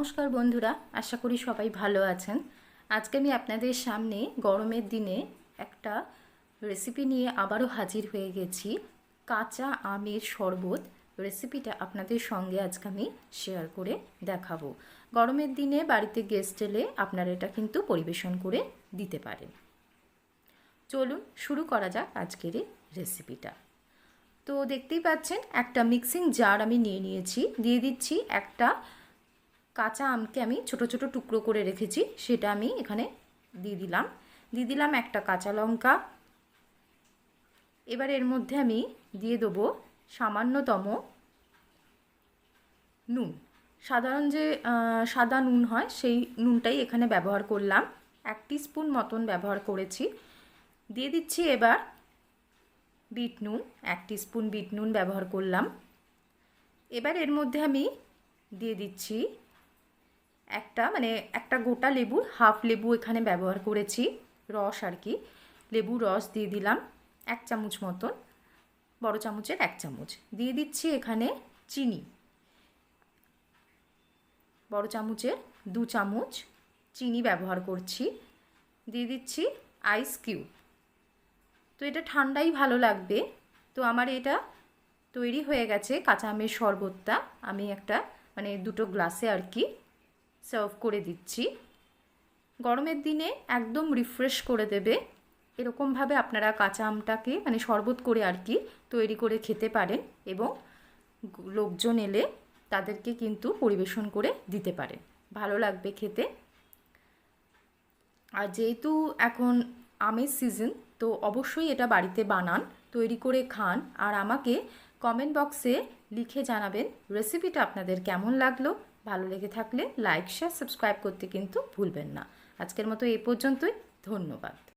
নমস্কার বন্ধুরা, আশা করি সবাই ভালো আছেন। আজকে আমি আপনাদের সামনে গরমের দিনে একটা রেসিপি নিয়ে আবারও হাজির হয়ে গেছি। কাঁচা আমের শরবত রেসিপিটা আপনাদের সঙ্গে আজকে আমি শেয়ার করে দেখাবো। গরমের দিনে বাড়িতে গেস্ট এলে আপনারা এটা কিন্তু পরিবেশন করে দিতে পারেন। চলুন শুরু করা যাক আজকের এই রেসিপিটা। তো দেখতেই পাচ্ছেন একটা মিক্সিং জার আমি নিয়ে নিয়েছি। দিয়ে দিচ্ছি একটা কাঁচা আমকে আমি ছোট ছোট টুকরো করে রেখেছি, সেটা আমি এখানে দিয়ে দিলাম একটা কাঁচা লঙ্কা। এবার এর মধ্যে আমি দিয়ে দেবো সামান্যতম নুন। সাধারণ যে সাদা নুন হয় সেই নুনটাই এখানে ব্যবহার করলাম, 1 টিস্পুন মতন ব্যবহার করেছি। দিয়ে দিচ্ছি এবার বিট নুন, 1 টিস্পুন বিট নুন ব্যবহার করলাম। এবার এর মধ্যে আমি দিয়ে দিচ্ছি একটা গোটা লেবুর হাফ লেবু এখানে ব্যবহার করেছি, রস আর কি, লেবু রস দিয়ে দিলাম 1 চামচ মতন, বড় চামচের 1 চামচ। দিয়ে দিচ্ছি এখানে চিনি, বড় চামচের 2 চামচ চিনি ব্যবহার করছি। দিয়ে দিচ্ছি আইস কিউব। তো এটা ঠান্ডাই ভালো লাগবে। তো আমার এটা তৈরি হয়ে গেছে কাঁচা আমের শরবতটা। আমি একটা দুটো গ্লাসে আর কি সার্ভ করে দিচ্ছি। গরমের দিনে একদম রিফ্রেশ করে দেবে। এরকমভাবে আপনারা কাঁচা আমটাকে শরবত করে আর কি তৈরি করে খেতে পারেন এবং লোকজন এলে তাদেরকে কিন্তু পরিবেশন করে দিতে পারেন, ভালো লাগবে খেতে। আর যেহেতু এখন আমের সিজন, তো অবশ্যই এটা বাড়িতে বানান, তৈরি করে খান। আর আমাকে কমেন্ট বক্সে লিখে জানাবেন রেসিপিটা আপনাদের কেমন লাগলো। ভালো লেগে থাকলে লাইক, শেয়ার, সাবস্ক্রাইব করতে কিন্তু ভুলবেন না। আজকের মতো এই পর্যন্তই। ধন্যবাদ।